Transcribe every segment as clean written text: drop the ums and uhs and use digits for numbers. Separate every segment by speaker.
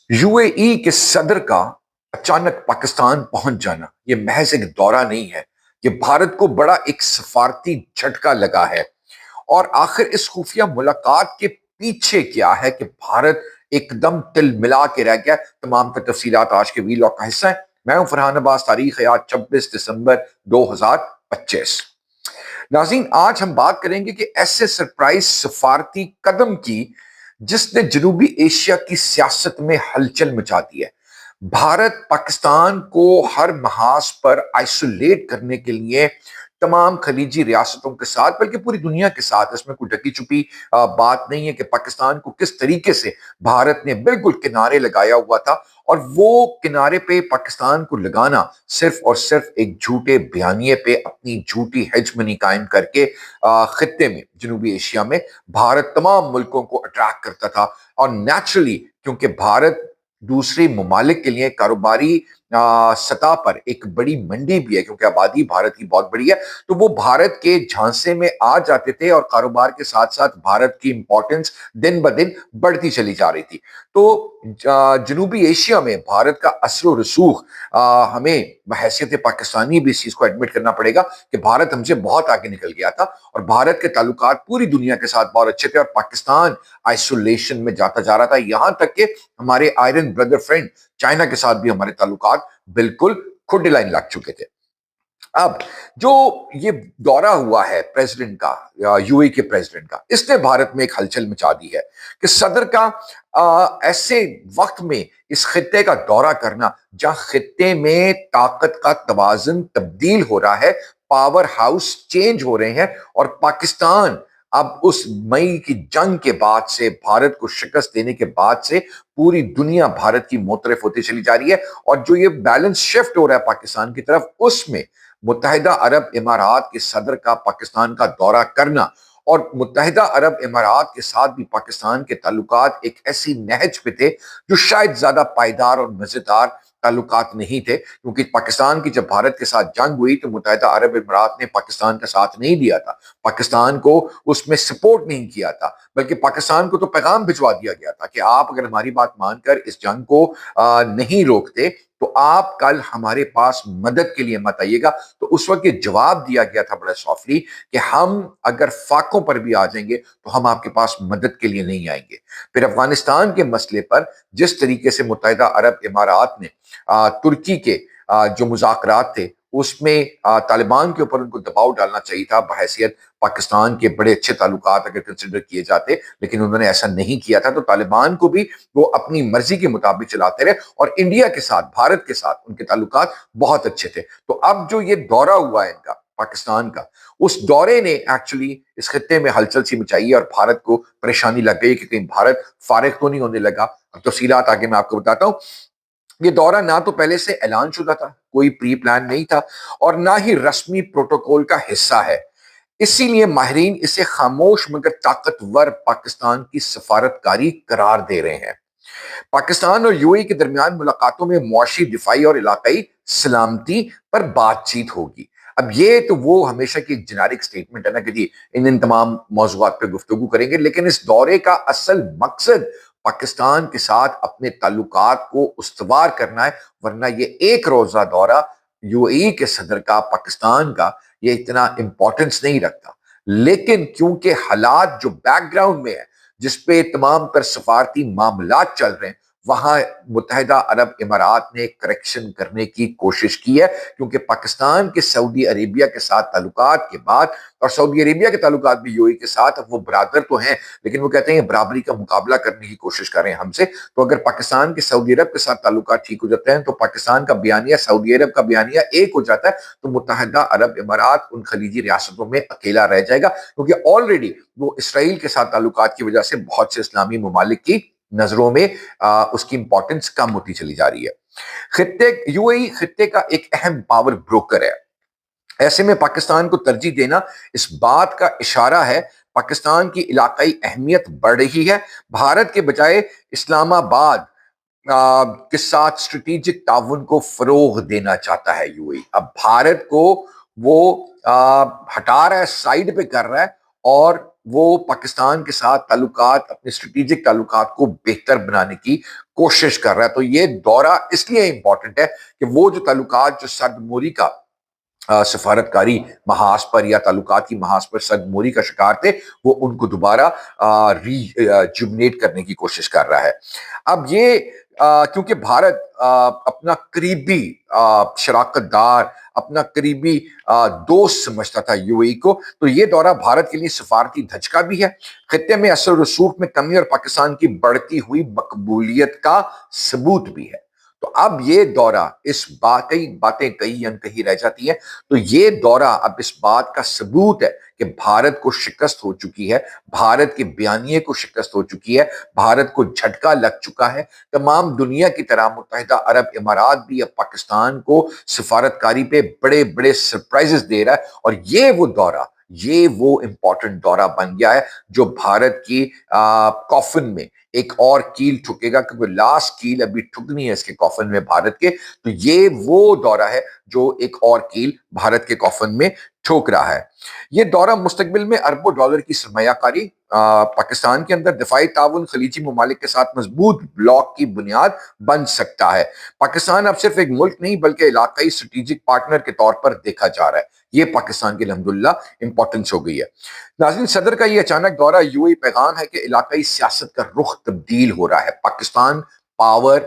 Speaker 1: UAE के सदर का अचानक पाकिस्तान पहुंच जाना ये महज एक दौरा नहीं है। ये भारत को बड़ा एक सफारती झटका लगा है। और आखिर इस खुफिया मुलाकात के पीछे क्या है कि भारत एकदम तिल मिला के रह गया। तमाम तर तफसीलात आज के वीलॉग का हिस्सा है। मैं हूं फरहान अब्बास। तारीख है आज 26 दिसंबर 2025। नाज़रीन, आज हम बात करेंगे कि ऐसे सरप्राइज सफारती कदम की जिसने जनूबी एशिया की सियासत में हलचल मचा दी है। भारत पाकिस्तान को हर महाज पर आइसोलेट करने के लिए तमाम खलीजी रियासतों के साथ, बल्कि पूरी दुनिया के साथ, इसमें कोई ढकी छुपी बात नहीं है कि पाकिस्तान को किस तरीके से भारत ने बिल्कुल किनारे लगाया हुआ था। और वो किनारे पे पाकिस्तान को लगाना सिर्फ और सिर्फ एक झूठे बयानिए पे अपनी झूठी हेजमनी कायम करके खित्ते में, जनूबी एशिया में भारत तमाम मुल्कों को अट्रैक्ट करता था। और नेचुरली क्योंकि भारत दूसरे ममालिक के लिए कारोबारी सतह पर एक बड़ी मंडी भी है, क्योंकि आबादी भारत की बहुत बड़ी है, तो वो भारत के झांसे में आ जाते थे और कारोबार के साथ साथ भारत की इंपॉर्टेंस दिन ब दिन बढ़ती चली जा रही थी। तो जनूबी एशिया में भारत का असर रसूख, हमें बहैसियत पाकिस्तानी भी इस चीज को एडमिट करना पड़ेगा कि भारत हमसे बहुत आगे निकल गया था। और भारत के ताल्लुकात पूरी दुनिया के साथ बहुत अच्छे थे और पाकिस्तान आइसोलेशन में जाता जा रहा था। यहां तक कि हमारे आयरन ब्रदर फ्रेंड चाइना के साथ भी हमारे ताल्लुकात बिल्कुल खुडी लाइन लग चुके थे। अब जो ये दौरा हुआ है प्रेसिडेंट का, यूएई के प्रेसिडेंट का, इसने भारत में एक हलचल मचा दी है कि सदर का ऐसे वक्त में इस खित्ते का दौरा करना जहां खित्ते में ताकत का तवाज़ुन तब्दील हो रहा है, पावर हाउस चेंज हो रहे हैं। और पाकिस्तान अब उस मई की जंग के बाद से, भारत को शिकस्त देने के बाद से, पूरी दुनिया भारत की मोतरफ होती चली जा रही है। और जो ये बैलेंस शिफ्ट हो रहा है पाकिस्तान की तरफ, उसमें मुत्तहिदा अरब इमारात के सदर का पाकिस्तान का दौरा करना और मुत्तहिदा अरब इमारात के साथ भी पाकिस्तान के ताल्लुकात एक ऐसी नहज पे थे जो शायद ज्यादा पायदार और मजेदार ताल्लुकात नहीं थे। क्योंकि पाकिस्तान की जब भारत के साथ जंग हुई तो मुत्तहिदा अरब इमारात ने पाकिस्तान का साथ नहीं दिया था, पाकिस्तान को उसमें सपोर्ट नहीं किया था, बल्कि पाकिस्तान को तो पैगाम भिजवा दिया गया था कि आप अगर हमारी बात मानकर इस जंग को नहीं रोकते तो आप कल हमारे पास मदद के लिए मत आइएगा। तो उस वक्त ये जवाब दिया गया था बड़ा सॉफ्टली कि हम अगर फाकों पर भी आ जाएंगे तो हम आपके पास मदद के लिए नहीं आएंगे। फिर अफगानिस्तान के मसले पर जिस तरीके से मुत्तहिदा अरब इमारात ने तुर्की के जो मुज़ाकरात थे उसमें तालिबान के ऊपर उनको दबाव डालना चाहिए था बहैसियत पाकिस्तान के बड़े अच्छे ताल्लुकात अगर कंसिडर किए जाते, लेकिन उन्होंने ऐसा नहीं किया था। तो तालिबान को भी वो अपनी मर्जी के मुताबिक चलाते रहे और इंडिया के साथ, भारत के साथ उनके ताल्लुकात बहुत अच्छे थे। तो अब जो ये दौरा हुआ है इनका पाकिस्तान का, उस दौरे ने एक्चुअली इस खत्ते में हलचल सी मचाई है और भारत को परेशानी लग गई कि कहीं भारत फारिग तो नहीं होने लगा। अब तफसीलात आगे मैं आपको बताता हूँ। ये दौरा ना तो पहले से ऐलान शुदा था, कोई प्री प्लान नहीं था, और ना ही रस्मी प्रोटोकॉल का हिस्सा है। इसीलिए माहिरीन इसे खामोश मगर ताकतवर पाकिस्तान की सफारतकारी करार दे रहे हैं। पाकिस्तान और यूएई के दरमियान मुलाकातों में मुआशी, दिफाई और इलाकाई सलामती पर बातचीत होगी। अब ये तो वो हमेशा की जेनेरिक स्टेटमेंट है ना कि जी इन तमाम मौज़ूआत पे गुफ्तगू करेंगे, लेकिन इस दौरे का असल मकसद पाकिस्तान के साथ अपने ताल्लुकात को उस्तवार करना है। वरना ये एक रोजा दौरा यूएई के सदर का पाकिस्तान का ये इतना इंपॉर्टेंस नहीं रखता। लेकिन क्योंकि हालात जो बैकग्राउंड में है, जिसपे तमाम तर सफारती मामलात चल रहे हैं, वहां मुत्तहिदा अरब इमारात ने करेक्शन करने की कोशिश की है। क्योंकि पाकिस्तान के सऊदी अरेबिया के साथ ताल्लुकात के बाद, और सऊदी अरेबिया के ताल्लुकात भी यूएई के साथ, वो बरादर तो हैं लेकिन वो कहते हैं बराबरी का मुकाबला करने की कोशिश कर रहे हैं हमसे। तो अगर पाकिस्तान के सऊदी अरब के साथ ताल्लुकात ठीक हो जाते हैं तो पाकिस्तान का बयानिया, सऊदी अरब का बयानिया एक हो जाता है, तो मुत्तहिदा अरब इमारात उन खलीजी रियासतों में अकेला रह जाएगा। क्योंकि ऑलरेडी वो इसराइल के साथ ताल्लुकात की वजह से बहुत से इस्लामी ममालिक की नजरों में उसकी इंपॉर्टेंस कम होती चली जा रही है। खित्ते यूएई खित्ते का एक अहम पावर ब्रोकर है। ऐसे में पाकिस्तान को तरजीह देना इस बात का इशारा है पाकिस्तान की इलाकाई अहमियत बढ़ रही है। भारत के बजाय इस्लामाबाद के साथ स्ट्रेटेजिक ताउन को फरोग देना चाहता है यूएई। अब भारत को वो हटा रहा है, साइड पे कर रहा है और وہ پاکستان کے ساتھ تعلقات، اپنے اسٹریٹجک تعلقات کو بہتر بنانے کی کوشش کر رہا ہے. تو یہ دورہ اس لیے امپورٹنٹ ہے کہ وہ جو تعلقات جو سرد موری کا سفارتکاری محاذ پر یا تعلقاتی محاذ پر سرد موری کا شکار تھے، وہ ان کو دوبارہ ری جمنیٹ کرنے کی کوشش کر رہا ہے. اب یہ کیونکہ بھارت اپنا قریبی شراکت دار، اپنا قریبی دوست سمجھتا تھا یو اے کو، تو یہ دورہ بھارت کے لیے سفارتی دھچکا بھی ہے، خطے میں اثر و رسوخ میں کمی اور پاکستان کی بڑھتی ہوئی مقبولیت کا ثبوت بھی ہے. تو اب یہ دورہ اس کئی باتیں کئی انکہی رہ جاتی ہیں، تو یہ دورہ اب اس بات کا ثبوت ہے کہ بھارت کو شکست ہو چکی ہے، بھارت کے بیانیے کو شکست ہو چکی ہے، بھارت کو جھٹکا لگ چکا ہے. تمام دنیا کی طرح متحدہ عرب امارات بھی اب پاکستان کو سفارتکاری پہ بڑے بڑے سرپرائزز دے رہا ہے، اور یہ وہ دورہ، یہ وہ امپورٹنٹ دورہ بن گیا ہے جو بھارت کی کافن میں ایک اور کیل ٹھکے گا، کیونکہ لاسٹ کیل ابھی ٹھکنی ہے اس کے کافن میں بھارت کے. تو یہ وہ دورہ ہے جو ایک اور کیل بھارت کے کافن میں ٹھوک رہا ہے. یہ دورہ مستقبل میں اربوں ڈالر کی سرمایہ کاری، پاکستان کے اندر دفاعی تعاون، خلیجی ممالک کے ساتھ مضبوط بلاک کی بنیاد بن سکتا ہے. پاکستان اب صرف ایک ملک نہیں بلکہ علاقائی اسٹریٹجک پارٹنر کے طور پر دیکھا جا رہا ہے. یہ پاکستان کی الحمدللہ امپورٹنس ہو گئی ہے. ناظرین، صدر کا یہ اچانک دورہ یو اے پیغام ہے کہ علاقائی سیاست کا رخ تبدیل ہو رہا ہے. پاکستان پاور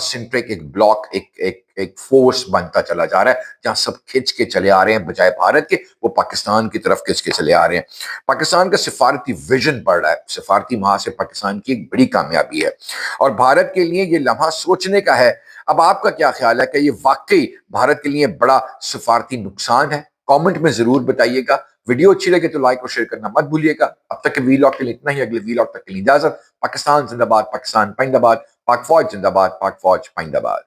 Speaker 1: سنٹرک ایک بلاک، ایک فورس بنتا چلا جا رہا ہے، جہاں سب کھچ کے چلے آ رہے ہیں، بجائے بھارت کے وہ پاکستان کی طرف کھچ کے چلے آ رہے ہیں. پاکستان کا سفارتی ویژن بڑھ رہا ہے، سفارتی محاذ سے پاکستان کی ایک بڑی کامیابی ہے، اور بھارت کے لیے یہ لمحہ سوچنے کا ہے. اب آپ کا کیا خیال ہے کہ یہ واقعی بھارت کے لیے بڑا سفارتی نقصان ہے؟ کامنٹ میں ضرور بتائیے گا. ویڈیو اچھی لگے تو لائک اور شیئر کرنا مت بھولیے گا. اب تک کے ویلاگ کے لیے اتنا ہی، اگلے ویلاگ تک کے لیے اجازت. پاکستان زندہ باد، پاکستان پائندہ باد، پاک فوج زندہ باد، پاک فوج پائندہ باد.